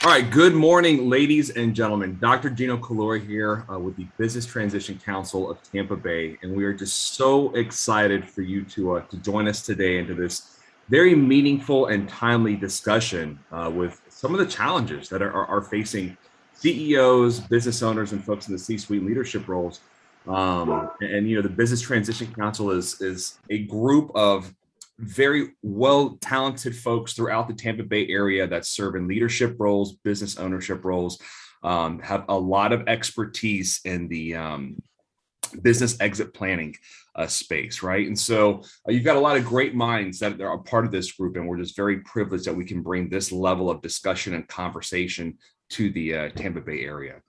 All right, good morning, ladies and gentlemen. Dr. Gino Calori here with the Business Transition Council of Tampa Bay, and we are just so excited for you to join us today into this very meaningful and timely discussion with some of the challenges that are facing CEOs, business owners, and folks in the C-suite leadership roles. The Business Transition Council is a group of very well talented folks throughout the Tampa Bay area that serve in leadership roles, business ownership roles, have a lot of expertise in the business exit planning space, right? And so you've got a lot of great minds that are a part of this group, and we're just very privileged that we can bring this level of discussion and conversation to the Tampa Bay area.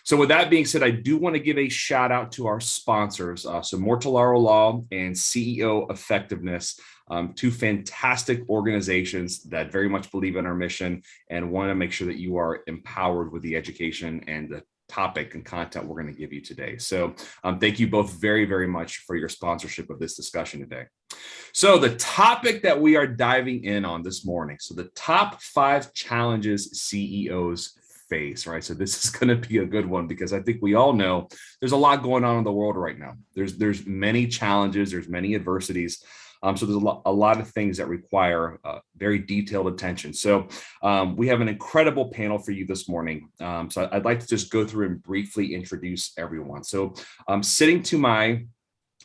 So with that being said, I do want to give a shout out to our sponsors. So Mortellaro Law and CEO Effectiveness, two fantastic organizations that very much believe in our mission and want to make sure that you are empowered with the education and the topic and content we're going to give you today. So thank you both very, very much for your sponsorship of this discussion today. So the topic that we are diving in on this morning, so the top 5 challenges CEOs face, right? So this is going to be a good one because I think we all know there's a lot going on in the world right now. There's many challenges, there's many adversities. So there's a lot of things that require very detailed attention. So we have an incredible panel for you this morning. So I'd like to just go through and briefly introduce everyone. So sitting to my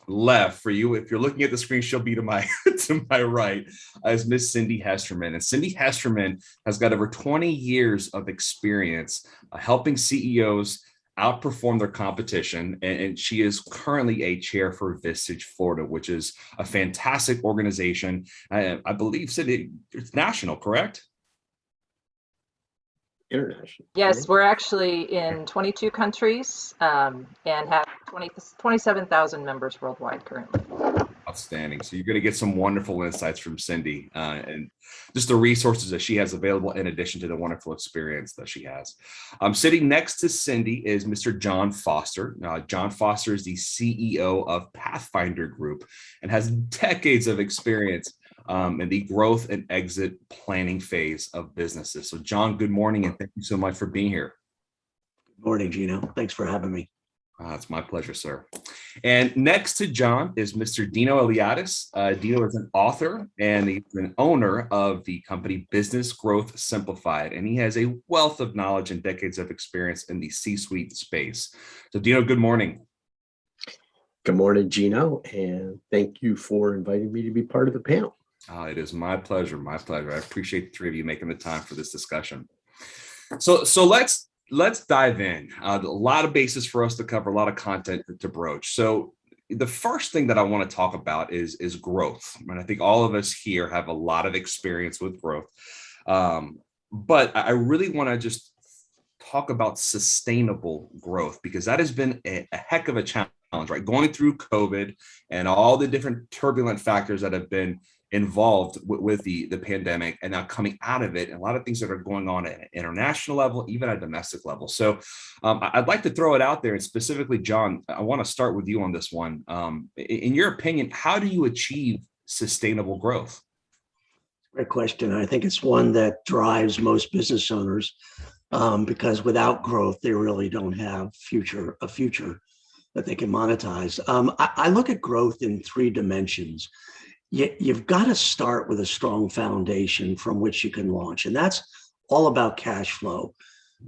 left for you, if you're looking at the screen, she'll be to my to my right, is Miss Cindy Hesterman. And Cindy Hesterman has got over 20 years of experience helping CEOs outperform their competition. And she is currently a chair for Vistage Florida, which is a fantastic organization. I believe, Cindy, it's national, correct? International. Yes, we're actually in 22 countries and have 27,000 members worldwide currently. Outstanding. So you're going to get some wonderful insights from Cindy and just the resources that she has available in addition to the wonderful experience that she has. Sitting next to Cindy is Mr. John Foster. John Foster is the CEO of Pathfinder Group and has decades of experience in the growth and exit planning phase of businesses. So John, good morning, and thank you so much for being here. Good morning, Gino. Thanks for having me. It's my pleasure, sir. And next to John is Mr. Dino Eliadis. Dino is an author and he's an owner of the company Business Growth Simplified, and he has a wealth of knowledge and decades of experience in the C-suite space. So Dino, good morning. Good morning, Gino, and thank you for inviting me to be part of the panel. It is my pleasure, my pleasure. I appreciate the 3 of you making the time for this discussion. So let's dive in. A lot of bases for us to cover, a lot of content to broach. So the first thing that I want to talk about is growth. And I think all of us here have a lot of experience with growth. But I really want to just talk about sustainable growth because that has been a heck of a challenge, right? Going through COVID and all the different turbulent factors that have been involved with the pandemic, and now coming out of it, and a lot of things that are going on at an international level, even at a domestic level. So I'd like to throw it out there, and specifically, John, I want to start with you on this one. In your opinion, how do you achieve sustainable growth? Great question. I think it's one that drives most business owners because without growth, they really don't have a future that they can monetize. I look at growth in 3 dimensions. You've got to start with a strong foundation from which you can launch. And that's all about cash flow,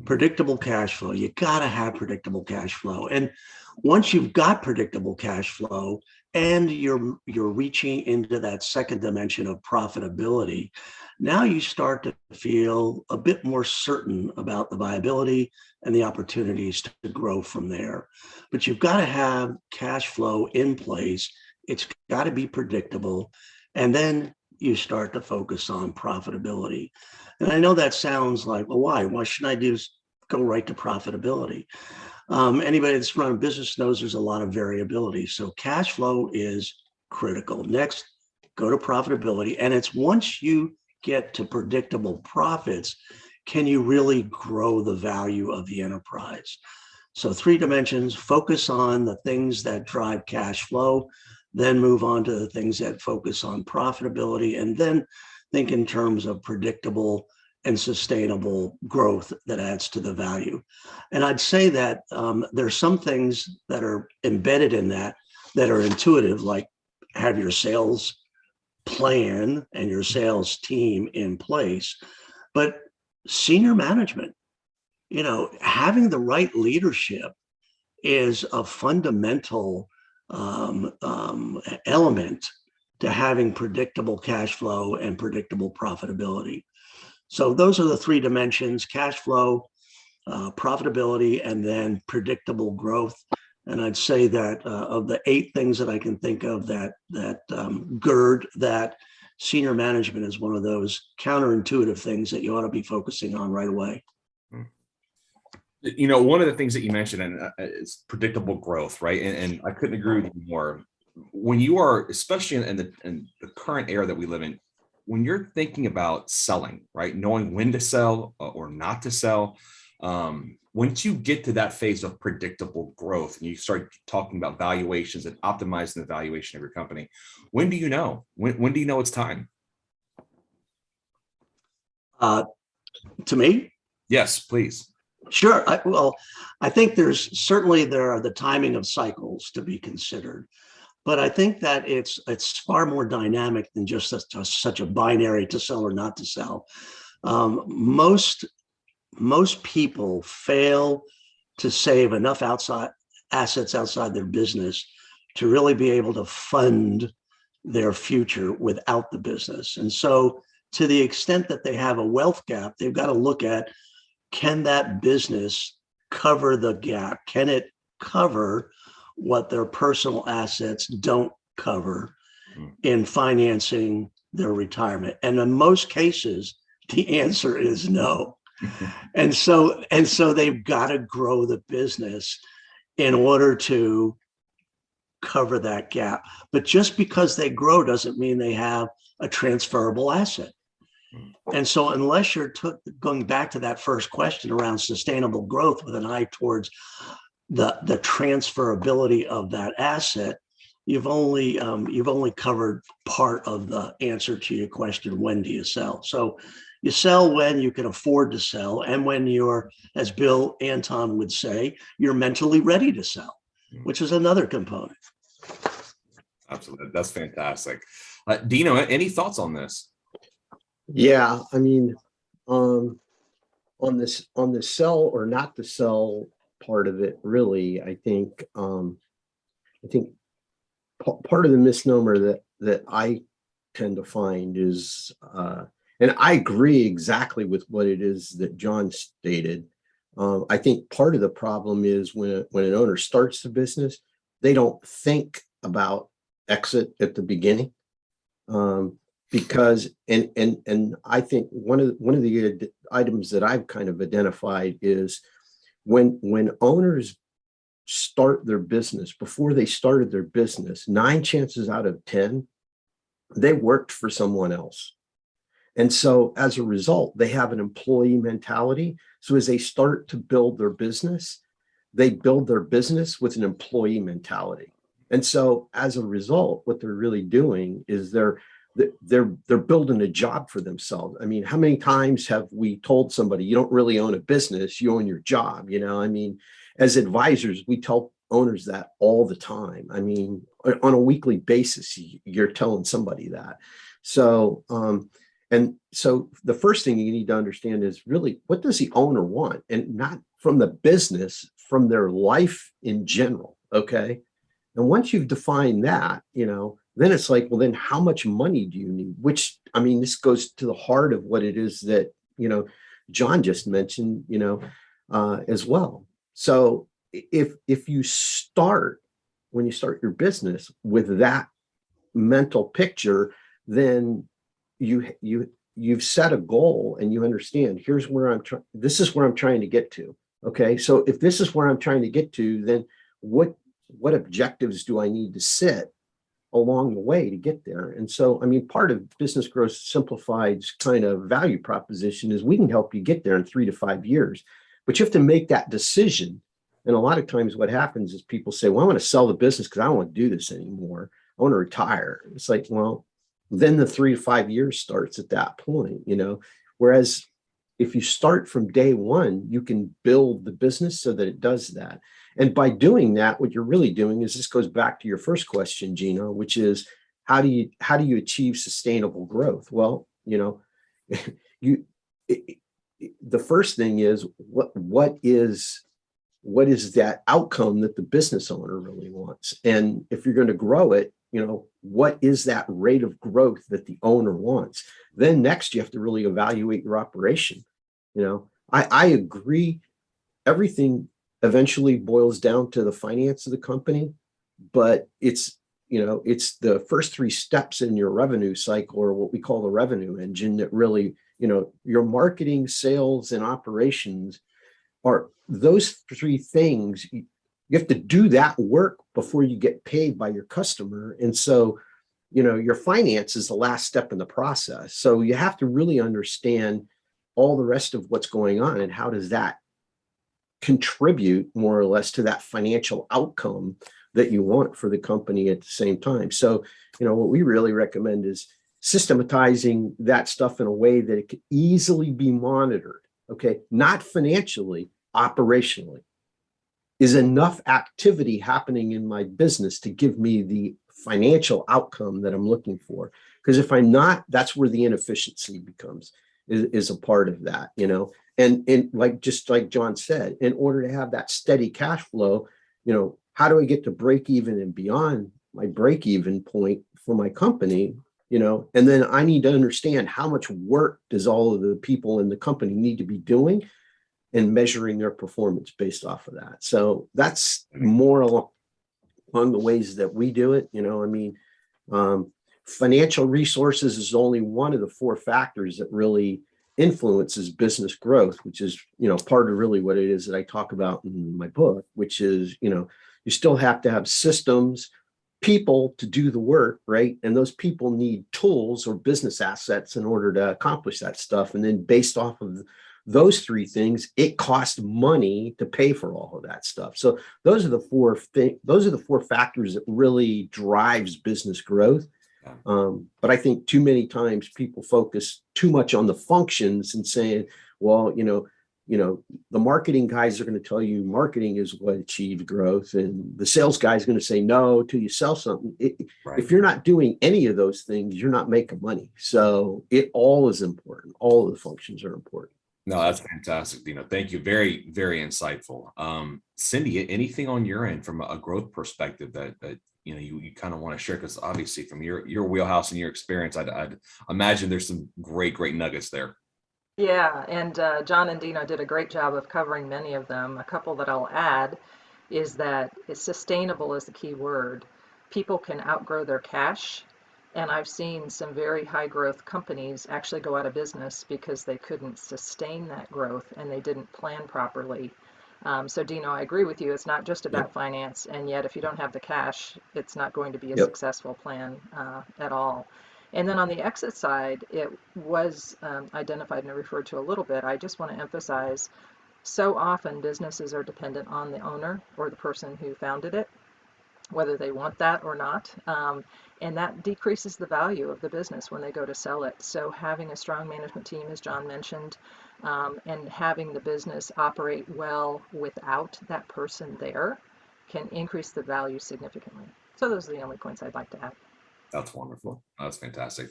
predictable cash flow. You got to have predictable cash flow. And once you've got predictable cash flow and you're reaching into that second dimension of profitability, now you start to feel a bit more certain about the viability and the opportunities to grow from there. But you've got to have cash flow in place. It's got to be predictable. And then you start to focus on profitability. And I know that sounds like, well, why? Why shouldn't I just go right to profitability? Anybody that's run a business knows there's a lot of variability. So cash flow is critical. Next, go to profitability. And it's once you get to predictable profits, can you really grow the value of the enterprise? So 3 dimensions: focus on the things that drive cash flow, then move on to the things that focus on profitability, and then think in terms of predictable and sustainable growth that adds to the value. And I'd say that there's some things that are embedded in that are intuitive, like have your sales plan and your sales team in place. But senior management, having the right leadership is a fundamental element to having predictable cash flow and predictable profitability. So those are the three dimensions: cash flow, profitability, and then predictable growth. And I'd say that of the 8 things that I can think of that gird that, senior management is one of those counterintuitive things that you ought to be focusing on right away. One of the things that you mentioned is predictable growth, right? And I couldn't agree with you more. When you are, especially in the current era that we live in, when you're thinking about selling, right, knowing when to sell or not to sell, once you get to that phase of predictable growth and you start talking about valuations and optimizing the valuation of your company, when do you know? When do you know it's time? To me? Yes, please. Sure. I think there are the timing of cycles to be considered, but I think that it's far more dynamic than just such a binary to sell or not to sell. Most people fail to save enough assets outside their business to really be able to fund their future without the business. And so to the extent that they have a wealth gap, they've got to look at, can that business cover the gap? Can it cover what their personal assets don't cover in financing their retirement? And in most cases, the answer is no. And so they've got to grow the business in order to cover that gap. But just because they grow doesn't mean they have a transferable asset. And so unless you're going back to that first question around sustainable growth with an eye towards the transferability of that asset, you've only covered part of the answer to your question, when do you sell? So you sell when you can afford to sell, and when you're, as Bill Anton would say, you're mentally ready to sell, which is another component. Absolutely. That's fantastic. Dino, any thoughts on this? Yeah, I mean, on the sell or not to sell part of it, really, I think part of the misnomer that I tend to find is, and I agree exactly with what it is that John stated. I think part of the problem is when an owner starts the business, they don't think about exit at the beginning. Because and I think one of the items that I've kind of identified is when owners start their business, before they started their business, 9 chances out of 10, they worked for someone else. And so as a result, they have an employee mentality. So as they start to build their business, they build their business with an employee mentality. And so as a result, what they're really doing is they're building a job for themselves. I mean, how many times have we told somebody, you don't really own a business, you own your job? I mean, as advisors, we tell owners that all the time. I mean, on a weekly basis, you're telling somebody that. So, and so the first thing you need to understand is really, what does the owner want? And not from the business, from their life in general, okay? And once you've defined that, then it's like, well, then how much money do you need? Which, I mean, this goes to the heart of what it is that, John just mentioned, as well. So if you start, when you start your business with that mental picture, then you've set a goal and you understand, here's where this is where I'm trying to get to. Okay. So if this is where I'm trying to get to, then what objectives do I need to set along the way to get there? And so, I mean, part of Business Growth Simplified's kind of value proposition is we can help you get there in 3 to 5 years, but you have to make that decision. And a lot of times what happens is people say, well, I want to sell the business because I don't want to do this anymore. I want to retire. It's like, well, then the 3 to 5 years starts at that point, whereas if you start from day one, you can build the business so that it does that. And by doing that, what you're really doing is, this goes back to your first question, Gino, which is how do you achieve sustainable growth? Well, you the first thing is what is that outcome that the business owner really wants? And if you're going to grow it, what is that rate of growth that the owner wants? Then next you have to really evaluate your operation. I agree. Everything eventually boils down to the finance of the company, but it's the first three steps in your revenue cycle, or what we call the revenue engine, that really, your marketing, sales, and operations are those three things. You have to do that work before you get paid by your customer. And so, your finance is the last step in the process. So you have to really understand all the rest of what's going on and how does that contribute more or less to that financial outcome that you want for the company at the same time. So, what we really recommend is systematizing that stuff in a way that it can easily be monitored. Okay. Not financially, operationally. Is enough activity happening in my business to give me the financial outcome that I'm looking for? Because if I'm not, that's where the inefficiency is a part of that, and just like John said, in order to have that steady cash flow, how do I get to break even and beyond my break even point for my company? And then I need to understand how much work does all of the people in the company need to be doing, and measuring their performance based off of that. So that's more along the ways that we do it. Financial resources is only one of the four factors that really influences business growth, which is, part of really what it is that I talk about in my book, which is, you still have to have systems, people to do the work, right? And those people need tools or business assets in order to accomplish that stuff. And then based off of those three things, it costs money to pay for all of that stuff. So those are the four factors that really drives business growth. But I think too many times people focus too much on the functions and saying, well, the marketing guys are going to tell you marketing is what achieves growth, and the sales guy is going to say no till you sell something. Right. If you're not doing any of those things, you're not making money. So it all is important. All of the functions are important. No, that's fantastic, Dino. Thank you. Very, very insightful. Cindy, anything on your end from a growth perspective that you kind of want to share? Because obviously from your wheelhouse and your experience, I'd imagine there's some great nuggets there. Yeah, and John and Dino did a great job of covering many of them. A couple that I'll add is that sustainable is the key word. People can outgrow their cash, and I've seen some very high growth companies actually go out of business because they couldn't sustain that growth and they didn't plan properly. So Dino, I agree with you. It's not just about finance, and yet if you don't have the cash, it's not going to be a successful plan at all. And then on the exit side, it was identified and referred to a little bit. I just want to emphasize, so often businesses are dependent on the owner or the person who founded it, whether they want that or not. And that decreases the value of the business when they go to sell it. So having a strong management team, as John mentioned, and having the business operate well without that person there can increase the value significantly. So those are the only points I'd like to add. That's wonderful. That's fantastic.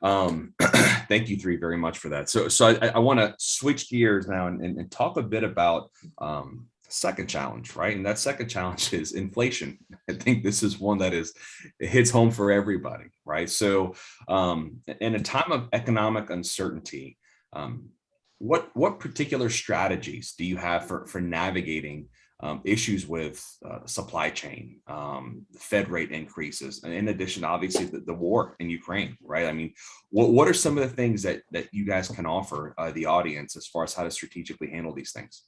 Thank you three very much for that. So I want to switch gears now and talk a bit about second challenge, right? And that second challenge is inflation. I think this is one that it hits home for everybody, right? So in a time of economic uncertainty, what particular strategies do you have for navigating issues with supply chain, Fed rate increases, and in addition, obviously the war in Ukraine, right? I mean, what are some of the things that you guys can offer the audience as far as how to strategically handle these things?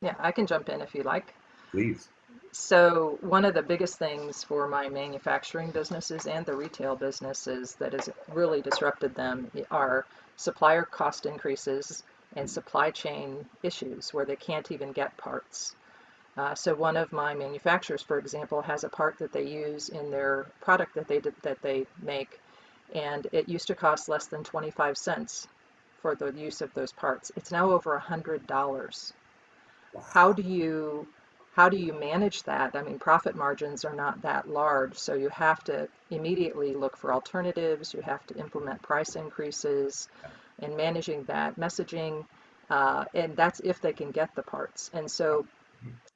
Yeah, I can jump in if you like. Please. So one of the biggest things for my manufacturing businesses and the retail businesses that has really disrupted them are supplier cost increases and supply chain issues where they can't even get parts. So one of my manufacturers, for example, has a part that they use in their product that they make, And it used to cost less than 25 cents for the use of those parts. It's now over $100. How do you manage that? I mean, profit margins are not that large, so you have to immediately look for alternatives. You have to implement price increases and managing that messaging, and that's if they can get the parts. And so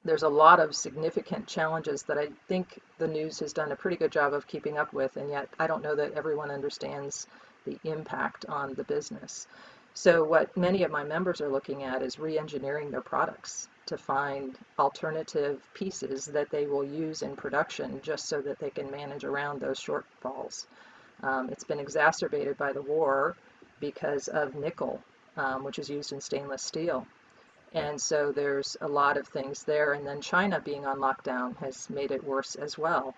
there's a lot of significant challenges that I think the news has done a pretty good job of keeping up with, and yet I don't know that everyone understands the impact on the business. So what many of my members are looking at is re-engineering their products to find alternative pieces that they will use in production just so that they can manage around those shortfalls. It's been exacerbated by the war because of nickel, which is used in stainless steel. And so there's a lot of things there. And then China being on lockdown has made it worse as well.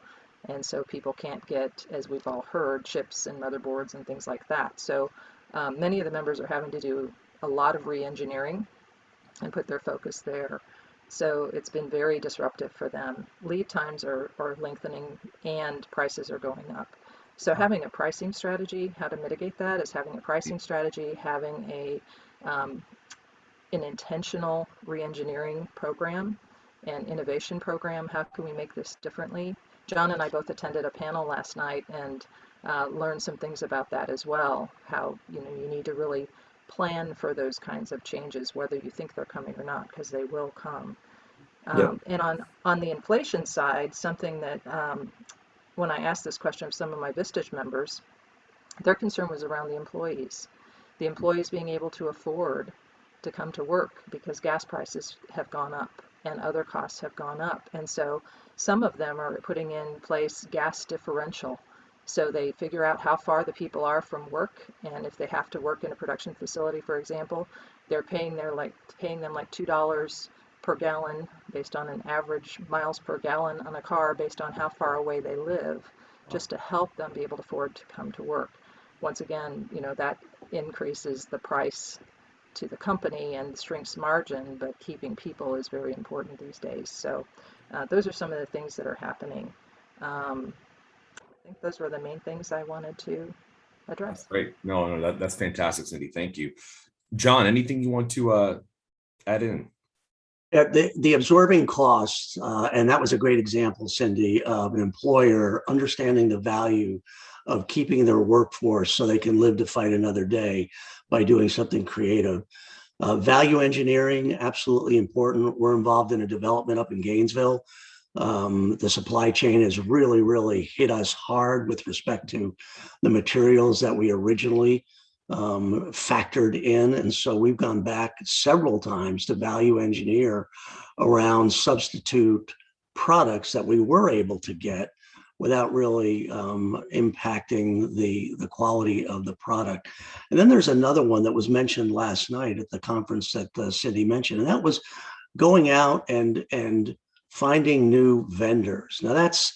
And so people can't get, as we've all heard, chips and motherboards and things like that. So many of the members are having to do a lot of re-engineering and put their focus there. So it's been very disruptive for them. Lead times are lengthening and prices are going up. So having a pricing strategy, how to mitigate that is having a pricing strategy, having an intentional re-engineering program and innovation program. How can we make this differently? John and I both attended a panel last night and learned some things about that as well. How you need to really plan for those kinds of changes, whether you think they're coming or not, because they will come. And on the inflation side, something that when I asked this question of some of my Vistage members, their concern was around the employees being able to afford to come to work because gas prices have gone up and other costs have gone up. And so some of them are putting in place gas differential. So they figure out how far the people are from work, and if they have to work in a production facility, for example, they're paying them like $2 per gallon based on an average miles per gallon on a car based on how far away they live, just to help them be able to afford to come to work. Once again, that increases the price to the company and shrinks margin, but keeping people is very important these days. So those are some of the things that are happening. I think those were the main things I wanted to address. That's great. No, that's fantastic, Cindy. Thank you. John, anything you want to add in? Yeah, the absorbing costs, and that was a great example, Cindy, of an employer understanding the value of keeping their workforce so they can live to fight another day by doing something creative. Value engineering, absolutely important. We're involved in a development up in Gainesville. The supply chain has really, really hit us hard with respect to the materials that we originally factored in. And so we've gone back several times to value engineer around substitute products that we were able to get without really impacting the quality of the product. And then there's another one that was mentioned last night at the conference that Cindy mentioned, and that was going out and finding new vendors. Now that's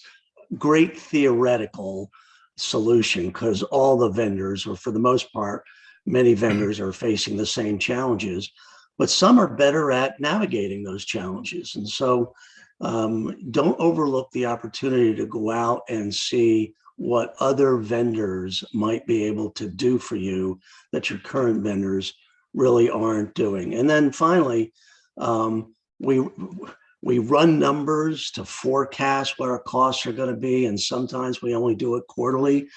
great theoretical solution because all the vendors, or for the most part, many vendors are facing the same challenges, but some are better at navigating those challenges. And so don't overlook the opportunity to go out and see what other vendors might be able to do for you that your current vendors really aren't doing. And then finally, we run numbers to forecast what our costs are going to be, and sometimes we only do it quarterly.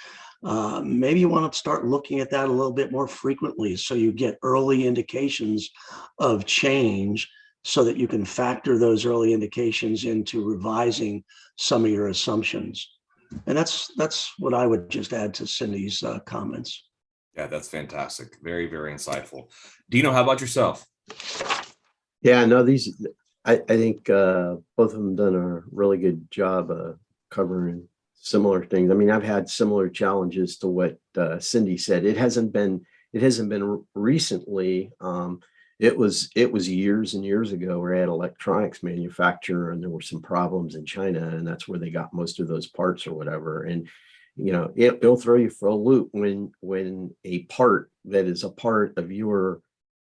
Maybe you want to start looking at that a little bit more frequently so you get early indications of change so that you can factor those early indications into revising some of your assumptions. And that's what I would just add to Cindy's comments. Yeah, that's fantastic. Very, very insightful. Dino, how about yourself? Yeah, no, I think both of them done a really good job covering similar things. I mean, I've had similar challenges to what Cindy said. It hasn't been recently. It was years and years ago where I had electronics manufacturer and there were some problems in China, and that's where they got most of those parts or whatever. And it'll throw you for a loop when a part that is a part of your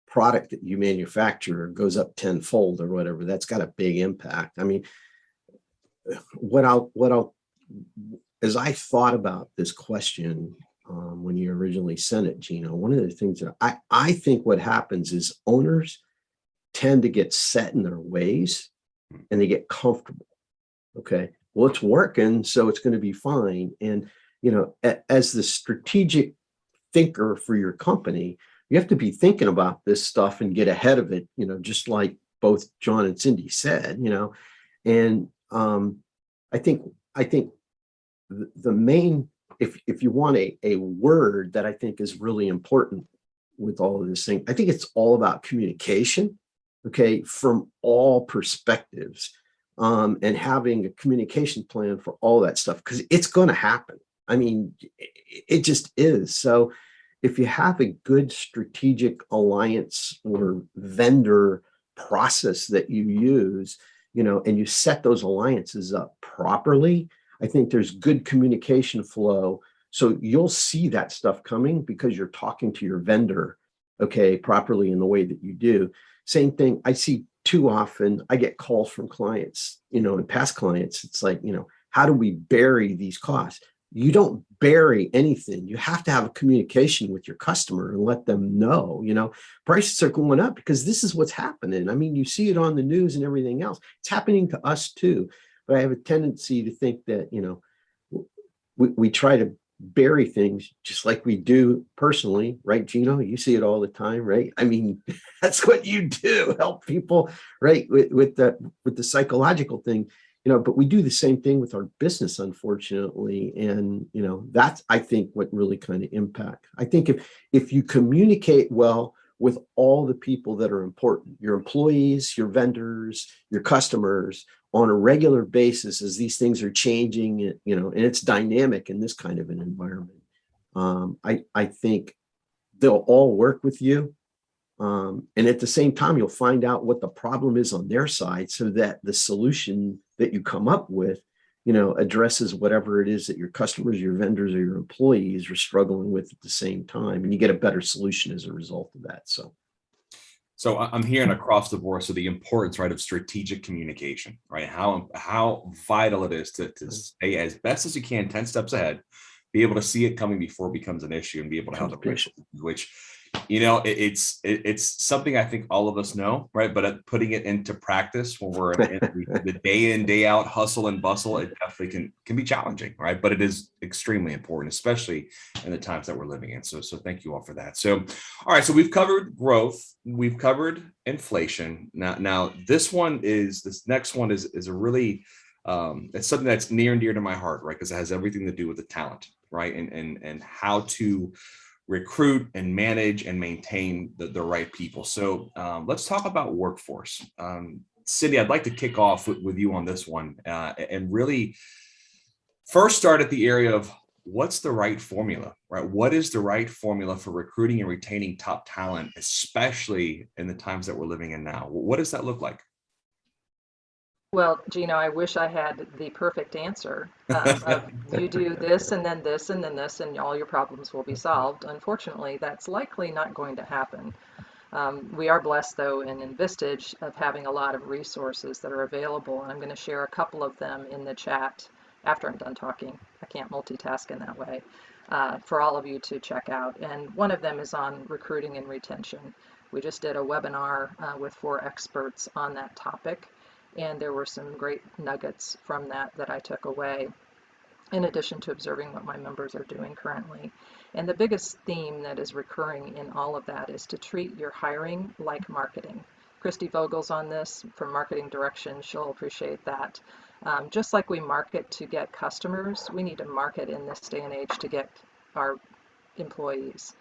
product that you manufacture goes up tenfold or whatever. That's got a big impact. I mean, as I thought about this question, when you originally sent it, Gino. One of the things that I think what happens is owners tend to get set in their ways and they get comfortable. Okay, well, it's working, so it's going to be fine. And, as the strategic thinker for your company, you have to be thinking about this stuff and get ahead of it, just like both John and Cindy said, and I think the main, if you want a word that I think is really important with all of this thing, I think it's all about communication, okay, from all perspectives, and having a communication plan for all that stuff, because it's going to happen. I mean, it just is. So if you have a good strategic alliance or vendor process that you use, and you set those alliances up properly, I think there's good communication flow. So you'll see that stuff coming because you're talking to your vendor, okay, properly in the way that you do. Same thing I see too often. I get calls from clients, and past clients. It's like, how do we bury these costs? You don't bury anything. You have to have a communication with your customer and let them know, prices are going up because this is what's happening. I mean, you see it on the news and everything else. It's happening to us too. But I have a tendency to think that, we try to bury things just like we do personally, right, Gino? You see it all the time, right? I mean, that's what you do, help people, right, with the psychological thing. But we do the same thing with our business, unfortunately. And, that's, I think, what really kind of impact. I think if you communicate well with all the people that are important, your employees, your vendors, your customers, on a regular basis, as these things are changing, and it's dynamic in this kind of an environment, I think they'll all work with you. And at the same time, you'll find out what the problem is on their side so that the solution that you come up with, addresses whatever it is that your customers, your vendors, or your employees are struggling with at the same time. And you get a better solution as a result of that. So I'm hearing across the board, so the importance, right, of strategic communication, right? How vital it is to stay as best as you can, 10 steps ahead, be able to see it coming before it becomes an issue and be able to help the patient, which, it's something I think all of us know, right? But putting it into practice when we're in the day in, day out hustle and bustle, it definitely can be challenging, right? But it is extremely important, especially in the times that we're living in. So thank you all for that. So, all right, so we've covered growth, we've covered inflation. Now this next one is a really it's something that's near and dear to my heart, right? Because it has everything to do with the talent, right? And how to recruit and manage and maintain the right people. So let's talk about workforce. Cindy, I'd like to kick off with you on this one, and really first start at the area of what's the right formula, right? What is the right formula for recruiting and retaining top talent, especially in the times that we're living in now? What does that look like? Well, Gino, I wish I had the perfect answer of you do this and then this and then this and all your problems will be solved. Unfortunately, that's likely not going to happen. We are blessed, though, in Envistage of having a lot of resources that are available, and I'm going to share a couple of them in the chat after I'm done talking. I can't multitask in that way, for all of you to check out. And one of them is on recruiting and retention. We just did a webinar with 4 experts on that topic. And there were some great nuggets from that I took away, in addition to observing what my members are doing currently. And the biggest theme that is recurring in all of that is to treat your hiring like marketing. Christy Vogel's on this from Marketing Direction. She'll appreciate that. Just like we market to get customers, we need to market in this day and age to get our employees.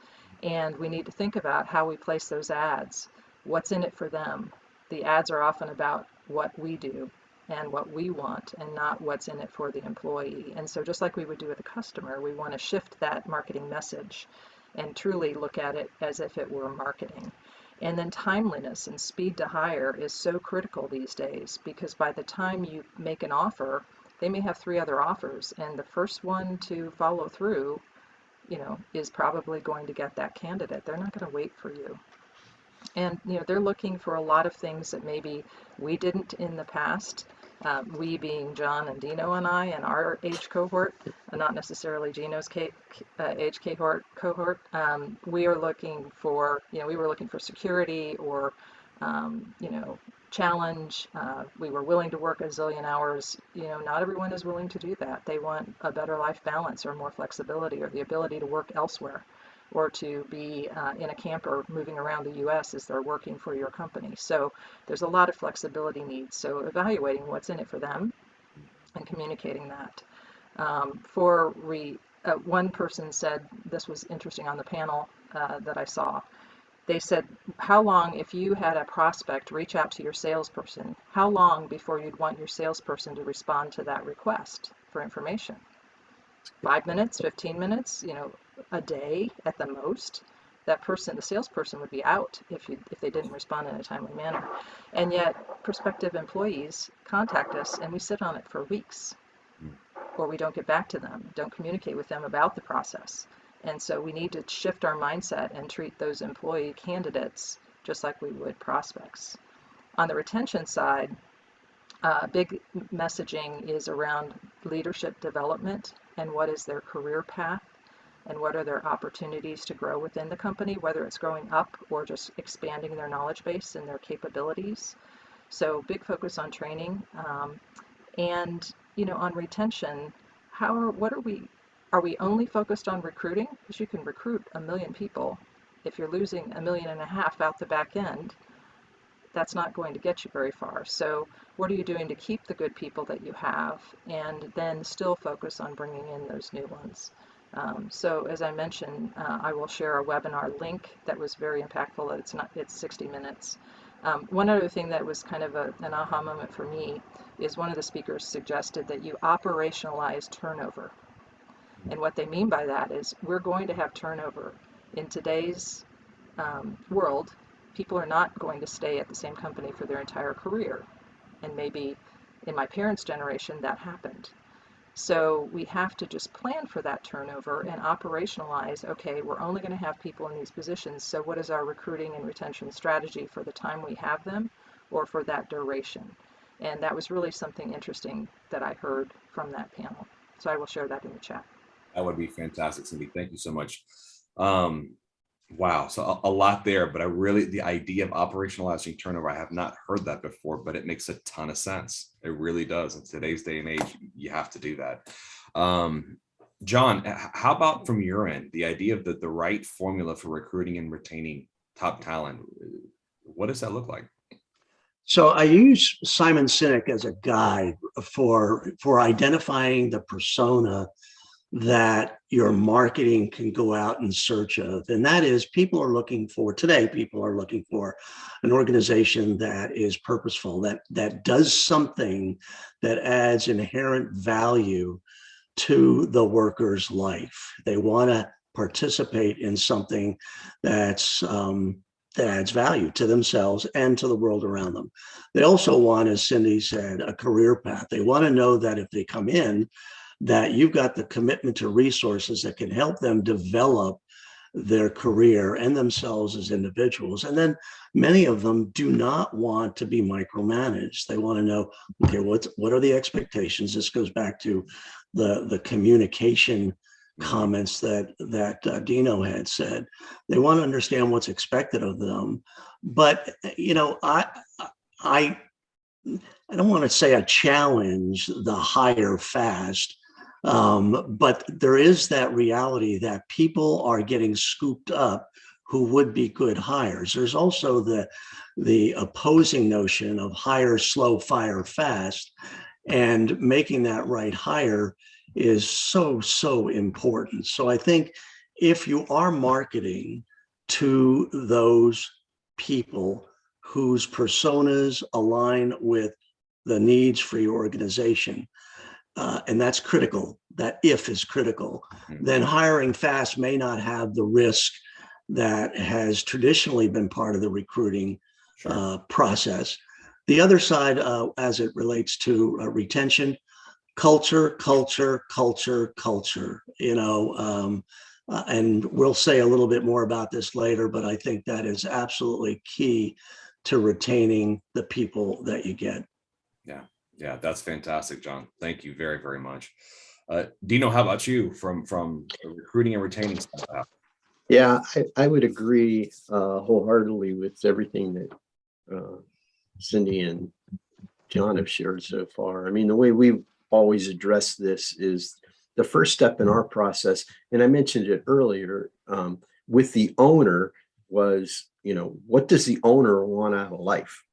And we need to think about how we place those ads. What's in it for them? The ads are often about what we do and what we want and not what's in it for the employee. And so just like we would do with a customer, we want to shift that marketing message and truly look at it as if it were marketing. And then timeliness and speed to hire is so critical these days, because by the time you make an offer, they may have 3 other offers, and the first one to follow through, is probably going to get that candidate. They're not going to wait for you. And they're looking for a lot of things that maybe we didn't in the past. We being John and Dino and I and our age cohort, not necessarily Gino's age cohort. We are looking for, we were looking for security or, challenge. We were willing to work a zillion hours. Not everyone is willing to do that. They want a better life balance or more flexibility or the ability to work elsewhere or to be in a camper moving around the U.S. as they're working for your company. So there's a lot of flexibility needs. So evaluating what's in it for them and communicating that. One person said, this was interesting on the panel that I saw, they said, how long, if you had a prospect reach out to your salesperson, how long before you'd want your salesperson to respond to that request for information? 5 minutes, 15 minutes, a day at the most. That person, the salesperson, would be out if they didn't respond in a timely manner. And yet prospective employees contact us and we sit on it for weeks, or we don't get back to them, don't communicate with them about the process. And so we need to shift our mindset and treat those employee candidates just like we would prospects. On the retention side, big messaging is around leadership development and what is their career path and what are their opportunities to grow within the company, whether it's growing up or just expanding their knowledge base and their capabilities. So big focus on training. And on retention, are we only focused on recruiting? Because you can recruit 1 million people. If you're losing 1.5 million out the back end, that's not going to get you very far. So what are you doing to keep the good people that you have and then still focus on bringing in those new ones? So as I mentioned, I will share a webinar link that was very impactful. It's 60 minutes. One other thing that was kind of an aha moment for me is one of the speakers suggested that you operationalize turnover. And what they mean by that is we're going to have turnover. In today's world, people are not going to stay at the same company for their entire career. And maybe in my parents' generation, that happened. So we have to just plan for that turnover and operationalize, okay, we're only going to have people in these positions. So what is our recruiting and retention strategy for the time we have them or for that duration? And that was really something interesting that I heard from that panel. So I will share that in the chat. That would be fantastic, Cindy. Thank you so much. Wow, so a lot there, but the idea of operationalizing turnover, I have not heard that before, but it makes a ton of sense. It really does. In today's day and age, you have to do that. John, how about from your end, the idea of the right formula for recruiting and retaining top talent? What does that look like? So I use Simon Sinek as a guide for identifying the persona that your marketing can go out in search of. And that is, people are looking for an organization that is purposeful, that does something that adds inherent value to the worker's life. They want to participate in something that adds value to themselves and to the world around them. They also want, as Cindy said, a career path. They want to know that if they come in, that you've got the commitment to resources that can help them develop their career and themselves as individuals. And then many of them do not want to be micromanaged. They want to know, okay, what are the expectations? This goes back to the communication comments that Dino had said. They want to understand what's expected of them. But, I don't want to say I challenge the hire fast, but there is that reality that people are getting scooped up who would be good hires. There's also the opposing notion of hire slow, fire fast, and making that right hire is so important. So I think if you are marketing to those people whose personas align with the needs for your organization, and that's critical, that if is critical, then hiring fast may not have the risk that has traditionally been part of the recruiting process. The other side, as it relates to retention, culture, and we'll say a little bit more about this later, but I think that is absolutely key to retaining the people that you get. Yeah, that's fantastic, John. Thank you very, very much. Dino, how about you from a recruiting and retaining standpoint? Yeah, I would agree wholeheartedly with everything that Cindy and John have shared so far. I mean, the way we've always addressed this is the first step in our process, and I mentioned it earlier, with the owner was, what does the owner want out of life?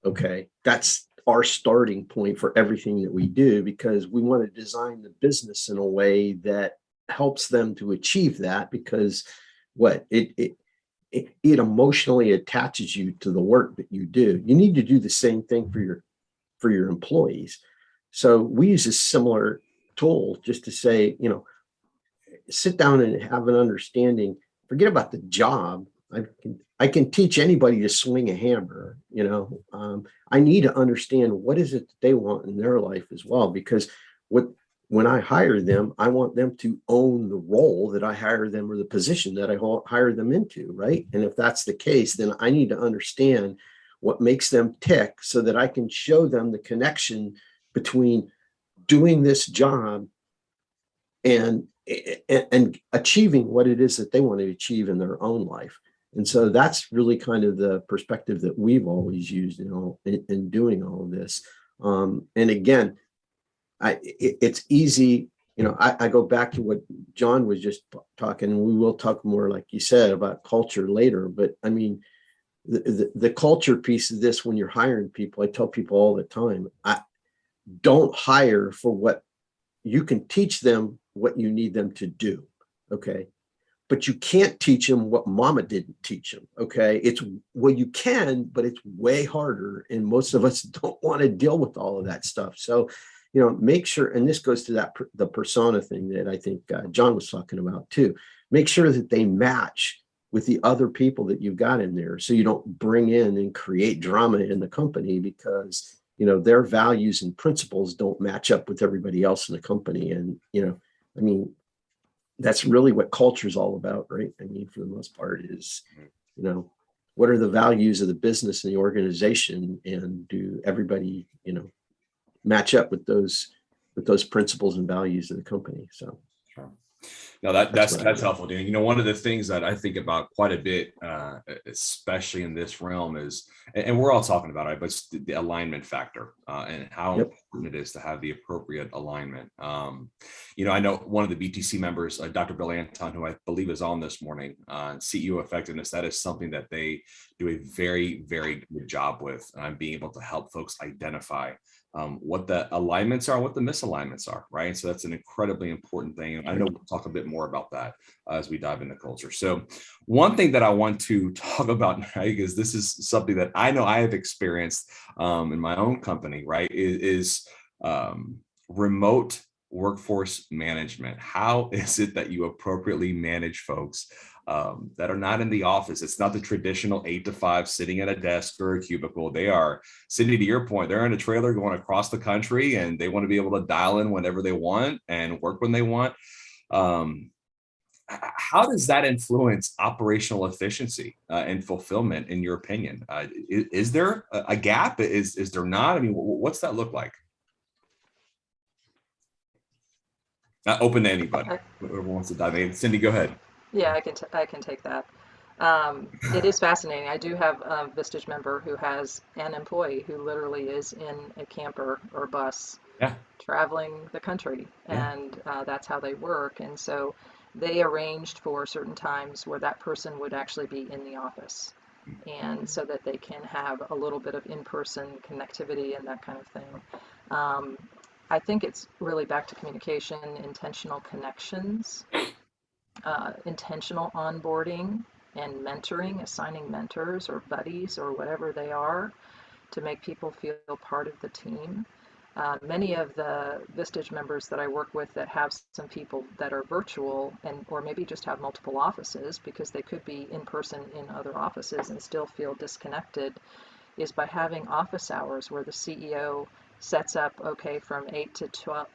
Okay, that's our starting point for everything that we do, because we want to design the business in a way that helps them to achieve that, because what it emotionally attaches you to the work that you do. You need to do the same thing for your employees. So we use a similar tool just to say, sit down and have an understanding. Forget about the job. I can teach anybody to swing a hammer. I need to understand what is it that they want in their life as well, because when I hire them, I want them to own the role that I hire them, or the position that I hire them into, right? And if that's the case, then I need to understand what makes them tick, so that I can show them the connection between doing this job and achieving what it is that they want to achieve in their own life. And so that's really kind of the perspective that we've always used in doing all of this. And again, it's easy. I go back to what John was just talking, and we will talk more, like you said, about culture later. But I mean, the culture piece of this, when you're hiring people, I tell people all the time, I don't hire for what you can teach them, what you need them to do. Okay. But you can't teach them what mama didn't teach them. Okay. You can, but it's way harder. And most of us don't want to deal with all of that stuff. So, make sure, and this goes to the persona thing that I think John was talking about too. Make sure that they match with the other people that you've got in there, so you don't bring in and create drama in the company, because their values and principles don't match up with everybody else in the company. And I mean, that's really what culture is all about, right? I mean, for the most part, is what are the values of the business and the organization, and do everybody match up with those principles and values of the company. So Sure. No, that's what I do. helpful, Dan. One of the things that I think about quite a bit, especially in this realm, is, and we're all talking about it, but it's the alignment factor, and how Yep. important it is to have the appropriate alignment. I know one of the BTC members, Dr. Bill Anton, who I believe is on this morning, CEO effectiveness. That is something that they do a very, very good job with, being able to help folks identify what the alignments are, what the misalignments are, right? So that's an incredibly important thing. And I know we'll talk a bit more about that as we dive into culture. So one thing that I want to talk about now, because this is something that I know I have experienced in my own company, right, is remote workforce management. How is it that you appropriately manage folks that are not in the office? It's not the traditional 8 to 5 sitting at a desk or a cubicle. They are, Cindy, to your point, they're in a trailer going across the country, and they want to be able to dial in whenever they want and work when they want. How does that influence operational efficiency and fulfillment, in your opinion? Is there a gap? Is there not? I mean, what's that look like? Not open to anybody. Whoever wants to dive in. Cindy, go ahead. Yeah, I can take that. It is fascinating. I do have a Vistage member who has an employee who literally is in a camper or bus, Yeah. traveling the country, Yeah. and that's how they work. And so they arranged for certain times where that person would actually be in the office, and so that they can have a little bit of in-person connectivity and that kind of thing. I think it's really back to communication, intentional connections, intentional onboarding and mentoring, assigning mentors or buddies or whatever they are to make people feel part of the team. Many of the Vistage members that I work with that have some people that are virtual, and or maybe just have multiple offices, because they could be in person in other offices and still feel disconnected, is by having office hours where the CEO sets up, okay, from 8 to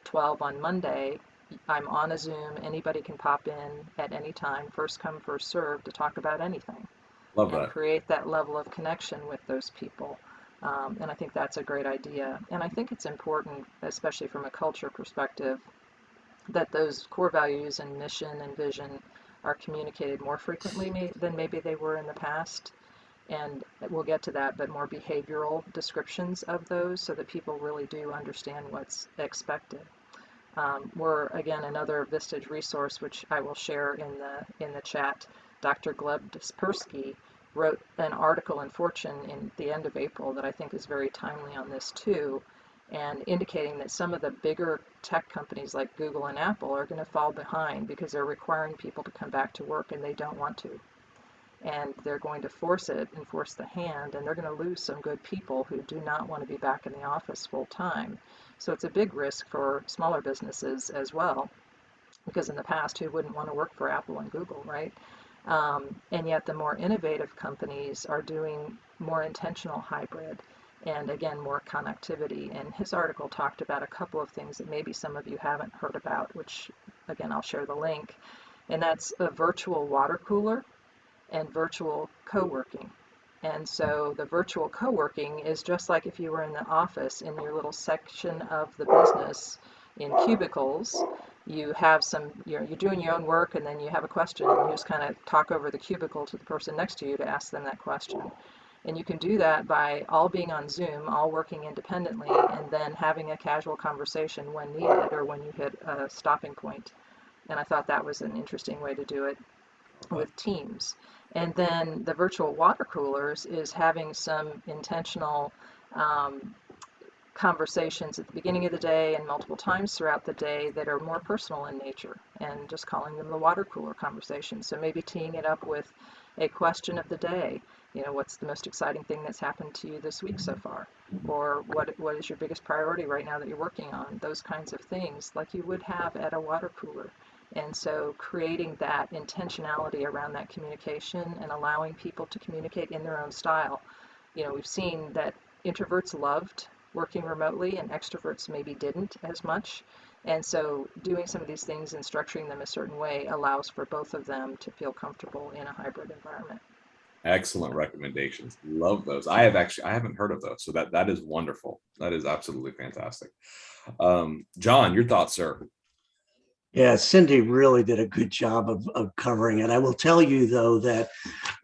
12 on Monday, I'm on a Zoom, anybody can pop in at any time, first come, first serve, to talk about anything, Love and that. create that level of connection with those people. And I think that's a great idea. And I think it's important, especially from a culture perspective, that those core values and mission and vision are communicated more frequently than maybe they were in the past. And we'll get to that, but more behavioral descriptions of those so that people really do understand what's expected. We're, again, another Vistage resource, which I will share in the chat. Dr. Gleb Dispersky wrote an article in Fortune in the end of April that I think is very timely on this too, and indicating that some of the bigger tech companies like Google and Apple are going to fall behind because they're requiring people to come back to work and they don't want to. And they're going to force it and force the hand, and they're going to lose some good people who do not want to be back in the office full time. So it's a big risk for smaller businesses as well, because in the past, who wouldn't want to work for Apple and Google, right? And yet the more innovative companies are doing more intentional hybrid and, again, more connectivity. And his article talked about a couple of things that maybe some of you haven't heard about, which, again, I'll share the link. And that's a virtual water cooler and virtual co-working. And so the virtual co-working is just like if you were in the office in your little section of the business in cubicles. You have you're doing your own work, and then you have a question, and you just kind of talk over the cubicle to the person next to you to ask them that question. And you can do that by all being on Zoom, all working independently, and then having a casual conversation when needed or when you hit a stopping point. And I thought that was an interesting way to do it with teams. And then the virtual water coolers is having some intentional conversations at the beginning of the day and multiple times throughout the day that are more personal in nature, and just calling them the water cooler conversation. So maybe teeing it up with a question of the day. What's the most exciting thing that's happened to you this week so far? Or what is your biggest priority right now that you're working on? Those kinds of things, like you would have at a water cooler. And so creating that intentionality around that communication and allowing people to communicate in their own style. We've seen that introverts loved working remotely and extroverts maybe didn't as much. And so doing some of these things and structuring them a certain way allows for both of them to feel comfortable in a hybrid environment. Excellent recommendations. Love those. I haven't heard of those. So that is wonderful. That is absolutely fantastic. John, your thoughts, sir? Yeah, Cindy really did a good job of covering it. I will tell you, though, that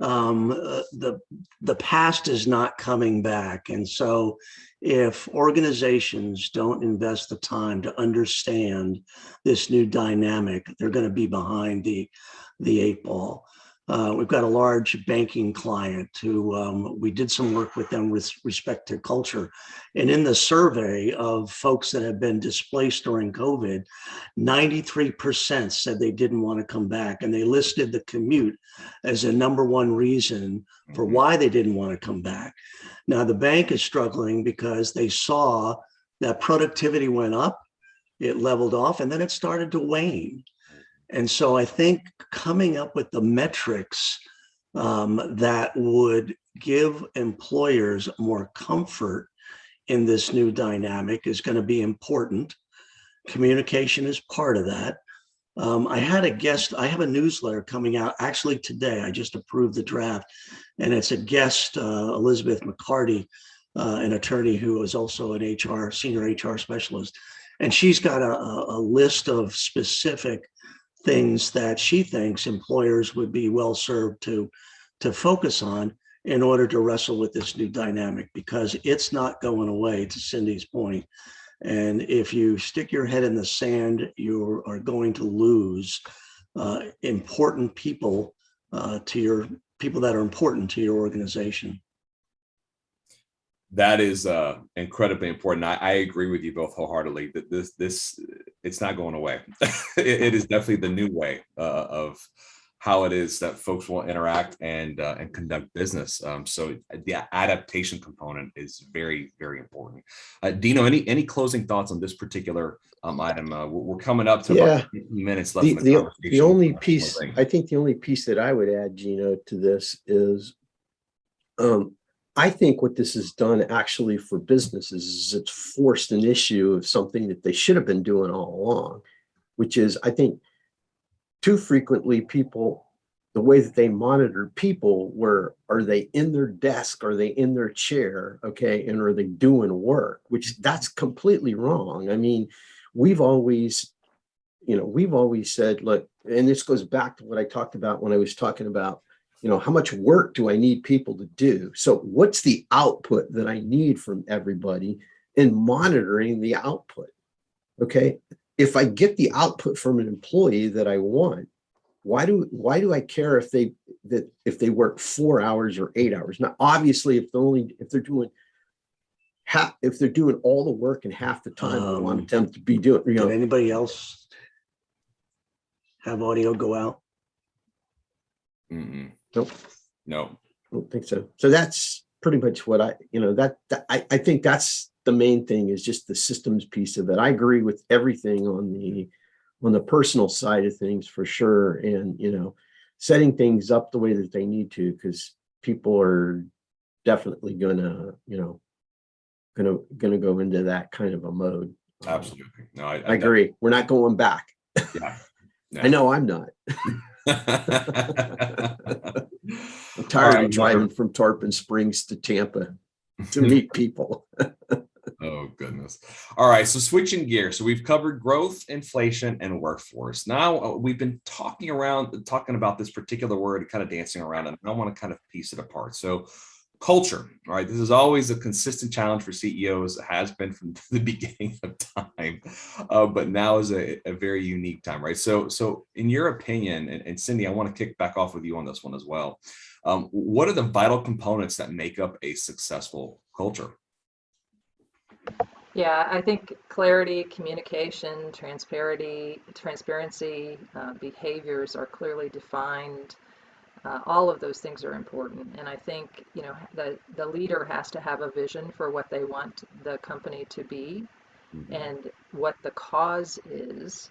the past is not coming back. And so if organizations don't invest the time to understand this new dynamic, they're going to be behind the 8 ball. We've got a large banking client who we did some work with them with respect to culture. And in the survey of folks that have been displaced during COVID, 93% said they didn't want to come back. And they listed the commute as a number one reason for why they didn't want to come back. Now, the bank is struggling because they saw that productivity went up, it leveled off, and then it started to wane. And so I think coming up with the metrics that would give employers more comfort in this new dynamic is going to be important. Communication is part of that. I had a guest, I have a newsletter coming out actually today. I just approved the draft, and it's a guest, Elizabeth McCarty, an attorney who is also an senior HR specialist. And she's got a list of specific things that she thinks employers would be well served to focus on in order to wrestle with this new dynamic, because it's not going away, to Cindy's point. And if you stick your head in the sand, you are going to lose important people people that are important to your organization. That is incredibly important. I agree with you both wholeheartedly that this it's not going away. It is definitely the new way of how it is that folks will interact and conduct business. So the adaptation component is very, very important. Dino, any closing thoughts on this particular item? We're coming up to about 15 minutes left in the conversation. The only piece, I think the only piece that I would add, Gino, to this is I think what this has done actually for businesses is it's forced an issue of something that they should have been doing all along, which is, I think, too frequently people the way that they monitor people were, are they in their desk? Are they in their chair? Okay. And are they doing work? Which that's completely wrong. I mean, we've always said, look, and this goes back to what I talked about when I was talking about, how much work do I need people to do? So what's the output that I need from everybody in monitoring the output? Okay. If I get the output from an employee that I want, why do I care if they work 4 hours or 8 hours? Now, obviously, if they're doing all the work in half the time, I want them to be doing. Did anybody else have audio go out? Nope. No. I don't think so. So that's pretty much what I think that's the main thing, is just the systems piece of it. I agree with everything on the personal side of things for sure. And, setting things up the way that they need to, because people are definitely gonna go into that kind of a mode. Absolutely. No, I agree. We're not going back. Yeah. I know I'm not. I'm tired of driving from Tarpon Springs to Tampa to meet people. Oh, goodness. All right. So switching gears. So we've covered growth, inflation, and workforce. Now we've been talking about this particular word, kind of dancing around, and I want to kind of piece it apart. So culture, right? This is always a consistent challenge for CEOs. It has been from the beginning of time, but now is a very unique time, right? So in your opinion, and Cindy, I want to kick back off with you on this one as well. What are the vital components that make up a successful culture? Yeah, I think clarity, communication, transparency, behaviors are clearly defined. All of those things are important. And I think, the leader has to have a vision for what they want the company to be and what the cause is,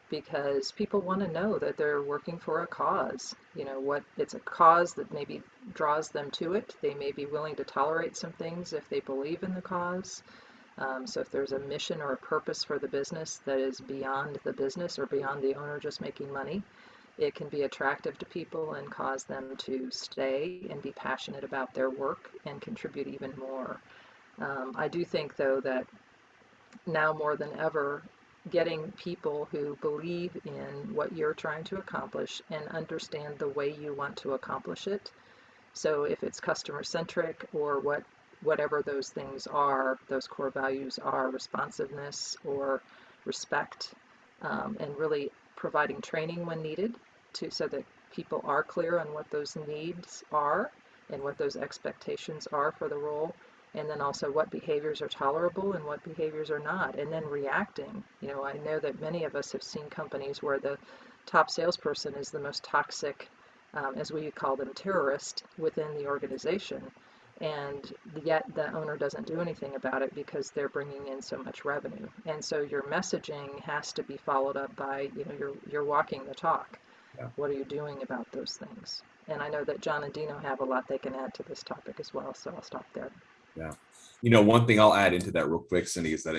because people want to know that they're working for a cause. What it's a cause that maybe draws them to it. They may be willing to tolerate some things if they believe in the cause. So if there's a mission or a purpose for the business that is beyond the business or beyond the owner just making money, it can be attractive to people and cause them to stay and be passionate about their work and contribute even more. I do think, though, that now more than ever, getting people who believe in what you're trying to accomplish and understand the way you want to accomplish it. So if it's customer centric or whatever those things are, those core values are, responsiveness or respect, and really providing training when needed so that people are clear on what those needs are and what those expectations are for the role, and then also what behaviors are tolerable and what behaviors are not, and then reacting. I know that many of us have seen companies where the top salesperson is the most toxic, as we call them, terrorist within the organization. And yet the owner doesn't do anything about it because they're bringing in so much revenue. And so your messaging has to be followed up by, you're walking the talk. Yeah. What are you doing about those things? And I know that John and Dino have a lot they can add to this topic as well, so I'll stop there. Yeah. One thing I'll add into that real quick, Cindy, is that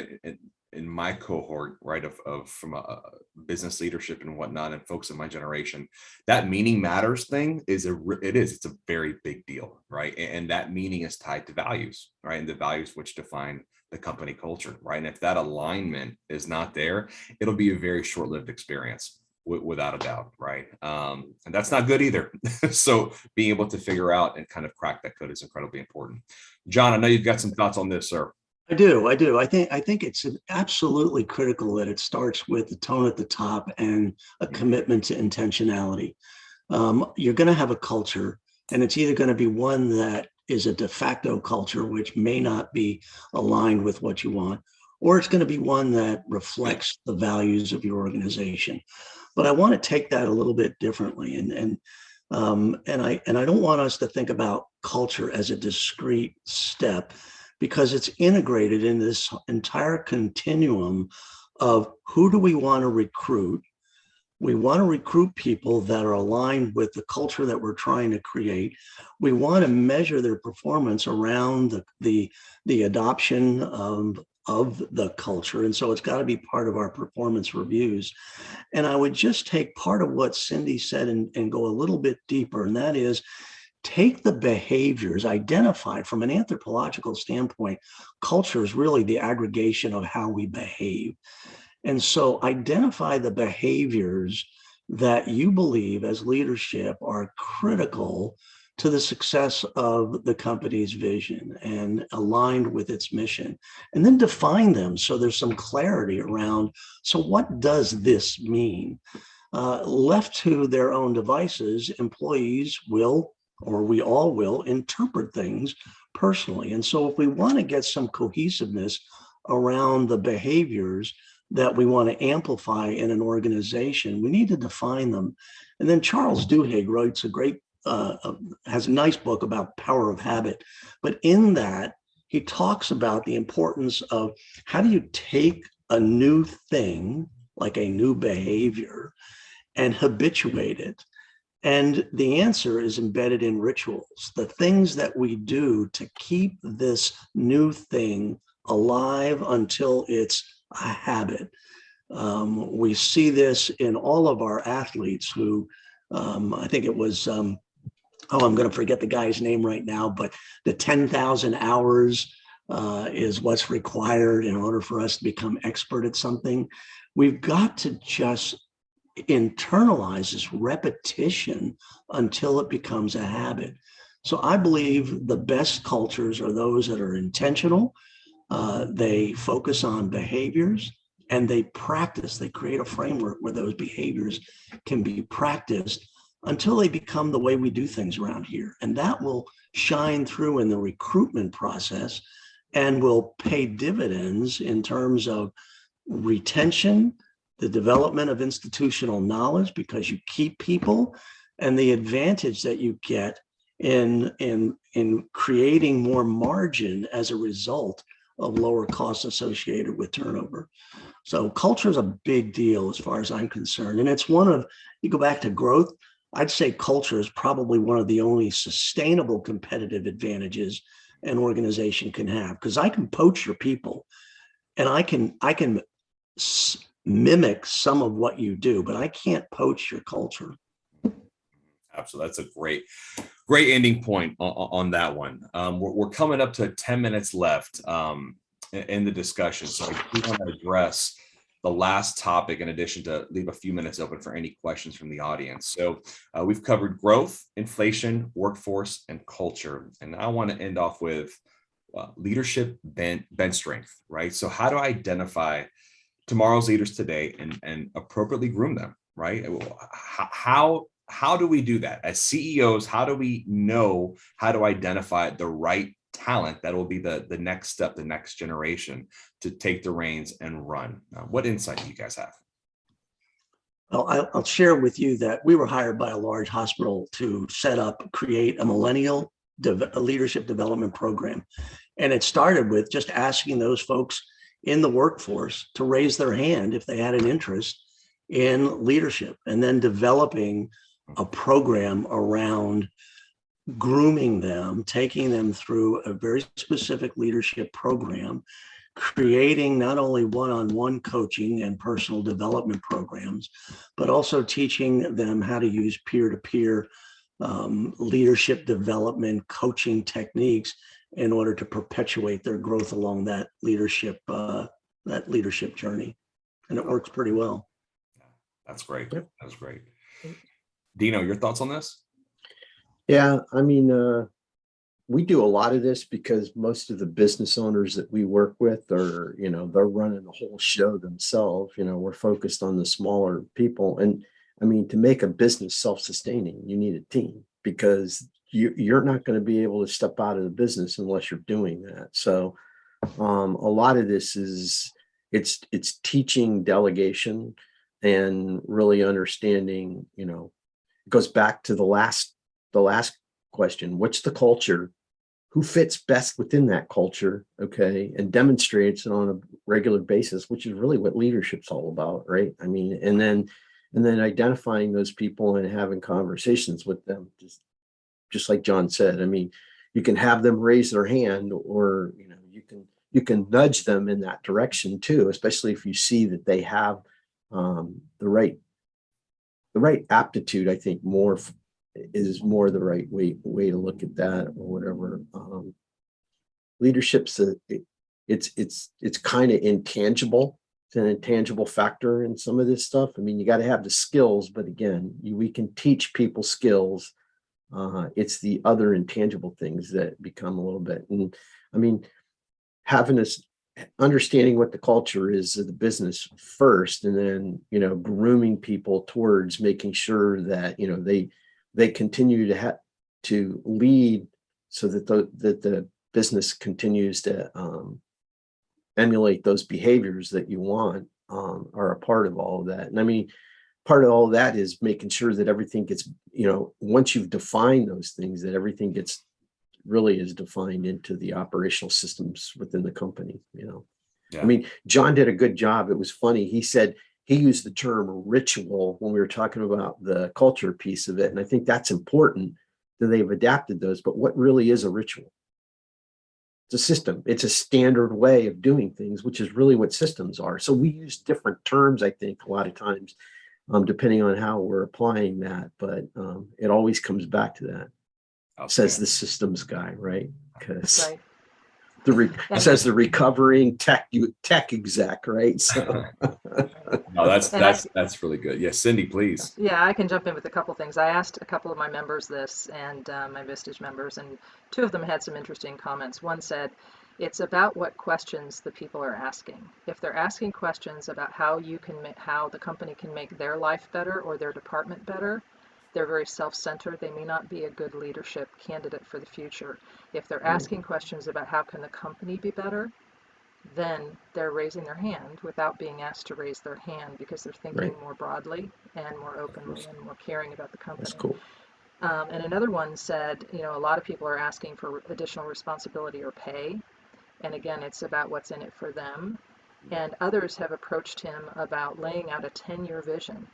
in my cohort, right, of from a business leadership and whatnot, and folks in my generation, that meaning matters thing it's a very big deal, right? And that meaning is tied to values, right? And the values which define the company culture, right? And if that alignment is not there, it'll be a very short-lived experience. Without a doubt, right? And that's not good either. So being able to figure out and kind of crack that code is incredibly important. John, I know you've got some thoughts on this, sir. I do. I think it's absolutely critical that it starts with the tone at the top and a commitment to intentionality. You're going to have a culture, and it's either going to be one that is a de facto culture, which may not be aligned with what you want, or it's going to be one that reflects the values of your organization. But I want to take that a little bit differently, and I don't want us to think about culture as a discrete step, because it's integrated in this entire continuum of who do we want to recruit. We want to recruit people that are aligned with the culture that we're trying to create. We want to measure their performance around the adoption of the culture. And so it's got to be part of our performance reviews. And I would just take part of what Cindy said and go a little bit deeper. And that is, take the behaviors identified from an anthropological standpoint. Culture is really the aggregation of how we behave. And so identify the behaviors that you believe as leadership are critical to the success of the company's vision and aligned with its mission. And then define them so there's some clarity around, so what does this mean? Left to their own devices, employees will, or we all will, interpret things personally. And so if we want to get some cohesiveness around the behaviors that we want to amplify in an organization, we need to define them. And then Charles Duhigg writes a great, has a nice book about power of habit. But in that, he talks about the importance of how do you take a new thing, like a new behavior, and habituate it. And the answer is embedded in rituals, the things that we do to keep this new thing alive until it's a habit. We see this in all of our athletes who, I think it was, I'm going to forget the guy's name right now, but the 10,000 hours is what's required in order for us to become expert at something. We've got to just internalize this repetition until it becomes a habit. So I believe the best cultures are those that are intentional. They focus on behaviors and they practice. They create a framework where those behaviors can be practiced until they become the way we do things around here. And that will shine through in the recruitment process and will pay dividends in terms of retention, the development of institutional knowledge, because you keep people, and the advantage that you get in creating more margin as a result of lower costs associated with turnover. So culture is a big deal as far as I'm concerned. And it's one of, you go back to growth, I'd say culture is probably one of the only sustainable competitive advantages an organization can have, because I can poach your people and I can mimic some of what you do, but I can't poach your culture. Absolutely. That's a great ending point on that one. We're coming up to 10 minutes left in the discussion. So I do want to address the last topic in addition to leave a few minutes open for any questions from the audience. So we've covered growth, inflation, workforce, and culture. And I want to end off with leadership bench strength, right? So how to identify tomorrow's leaders today and appropriately groom them, right? How do we do that as CEOs? How do we know how to identify the right talent that will be the next step, the next generation to take the reins and run? What insight do you guys have? Well, I'll share with you that we were hired by a large hospital to create a millennial leadership development program. And it started with just asking those folks in the workforce to raise their hand if they had an interest in leadership, and then developing a program around grooming them, taking them through a very specific leadership program, creating not only one-on-one coaching and personal development programs, but also teaching them how to use peer-to-peer leadership development coaching techniques in order to perpetuate their growth along that leadership journey. And it works pretty well. That's great. That's great. Dino, your thoughts on this? Yeah, I mean, we do a lot of this because most of the business owners that we work with are, they're running the whole show themselves. We're focused on the smaller people. And I mean, to make a business self-sustaining, you need a team, because you're not going to be able to step out of the business unless you're doing that. So a lot of this is, it's teaching delegation and really understanding, it goes back to the last question. What's the culture? Who fits best within that culture? Okay. And demonstrates it on a regular basis, which is really what leadership's all about. Right. I mean, and then identifying those people and having conversations with them, just like John said. I mean, you can have them raise their hand, or, you you can nudge them in that direction too, especially if you see that they have the right aptitude. I think is more the right way to look at that, or whatever. Leadership's it's kind of intangible. It's an intangible factor in some of this stuff. I mean, you got to have the skills, but again, we can teach people skills. It's the other intangible things that become a little bit. And I mean, having this understanding what the culture is of the business first, and then, you know, grooming people towards making sure that, you know, they continue to lead, so that the business continues to emulate those behaviors that you want, are a part of all of that. And I mean, part of all of that is making sure that everything gets, you know, once you've defined those things, that everything gets really is defined into the operational systems within the company, you know. Yeah. I mean, John did a good job. It was funny. He said he used the term ritual when we were talking about the culture piece of it. And I think that's important that they've adapted those. But what really is a ritual? It's a system. It's a standard way of doing things, which is really what systems are. So we use different terms, I think, a lot of times, depending on how we're applying that. But it always comes back to that. Says the systems guy, right? Because Right. says the recovering tech exec, right? So No, that's really good. Yes, Cindy, please. Yeah, I can jump in with a couple things. I asked a couple of my members this, and my Vistage members, and two of them had some interesting comments. One said, it's about what questions the people are asking. If they're asking questions about how the company can make their life better or their department better, they're very self-centered. They may not be a good leadership candidate for the future. If they're asking questions about how can the company be better, then they're raising their hand without being asked to raise their hand, because they're thinking more broadly and more openly and more caring about the company. that's cool. And another one said, you know, a lot of people are asking for additional responsibility or pay. And again, it's about what's in it for them. And others have approached him about laying out a 10-year vision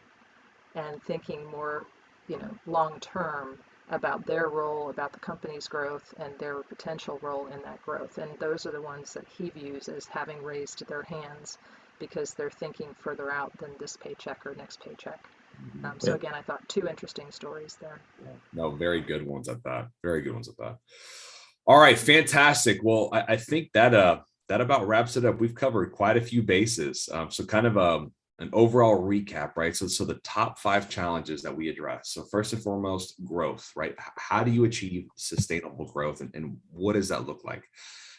and thinking more, you know, long-term about their role, about the company's growth, and their potential role in that growth. And those are the ones that he views as having raised their hands, because they're thinking further out than this paycheck or next paycheck. So again, I thought two interesting stories there. No, very good ones at that. Very good ones at that. All right, fantastic. Well, I think that that about wraps it up. We've covered quite a few bases. So kind of an overall recap, right? So the top 5 challenges that we address. So first and foremost, growth, right? How do you achieve sustainable growth, and what does that look like?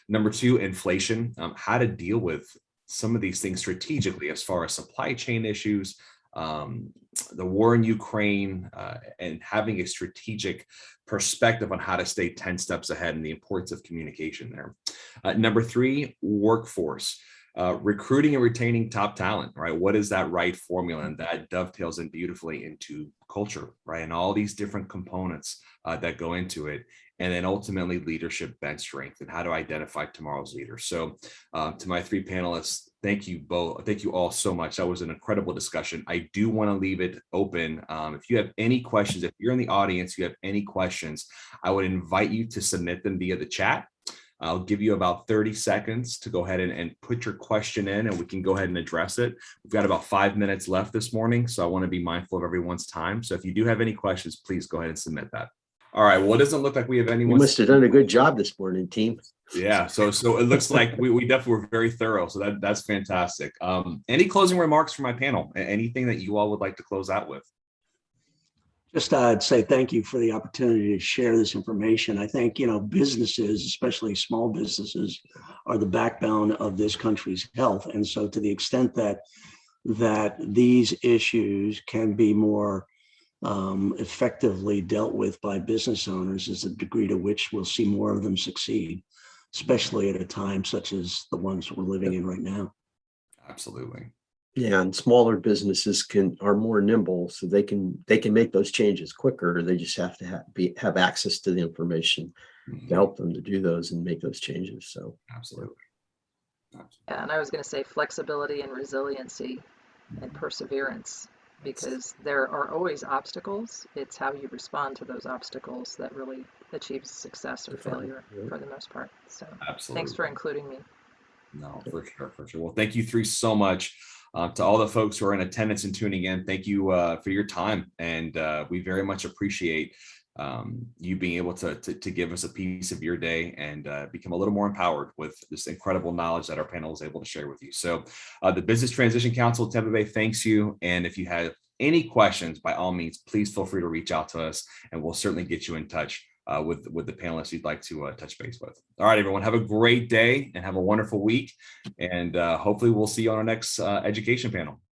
Number 2, inflation, how to deal with some of these things strategically, as far as supply chain issues, the war in Ukraine, and having a strategic perspective on how to stay 10 steps ahead, and the importance of communication there. Number 3, workforce. Recruiting and retaining top talent, right? What is that right formula? And that dovetails in beautifully into culture, right? And all these different components that go into it. And then ultimately leadership bench strength, and how to identify tomorrow's leader. So to my 3 panelists, thank you both. Thank you all so much. That was an incredible discussion. I do want to leave it open. If you have any questions, if you're in the audience, you have any questions, I would invite you to submit them via the chat. I'll give you about 30 seconds to go ahead and put your question in, and we can go ahead and address it. We've got about 5 minutes left this morning, so I want to be mindful of everyone's time. So if you do have any questions, please go ahead and submit that. All right. Well, it doesn't look like we have anyone. You must have done a good job this morning, team. Yeah. So it looks like we definitely were very thorough. So that's fantastic. Any closing remarks from my panel? Anything that you all would like to close out with? Just I'd say thank you for the opportunity to share this information. I think, you know, businesses, especially small businesses, are the backbone of this country's health. And so to the extent that these issues can be more effectively dealt with by business owners, is the degree to which we'll see more of them succeed, especially at a time such as the ones we're living in right now. Absolutely. Yeah, and smaller businesses are more nimble, so they can make those changes quicker. They just have to have access to the information to help them to do those and make those changes. So absolutely. Yeah, and I was going to say flexibility and resiliency and perseverance, because there are always obstacles. It's how you respond to those obstacles that really achieves success or failure for the most part. So absolutely. Thanks for including me. No, for sure, for sure. Well, thank you three so much. To all the folks who are in attendance and tuning in, thank you for your time, and we very much appreciate you being able to give us a piece of your day and become a little more empowered with this incredible knowledge that our panel is able to share with you. So the Business Transition Council of Tampa Bay thanks you, and if you have any questions, by all means, please feel free to reach out to us, and we'll certainly get you in touch with the panelists you'd like to touch base with. All right, everyone, have a great day and have a wonderful week. And hopefully we'll see you on our next education panel.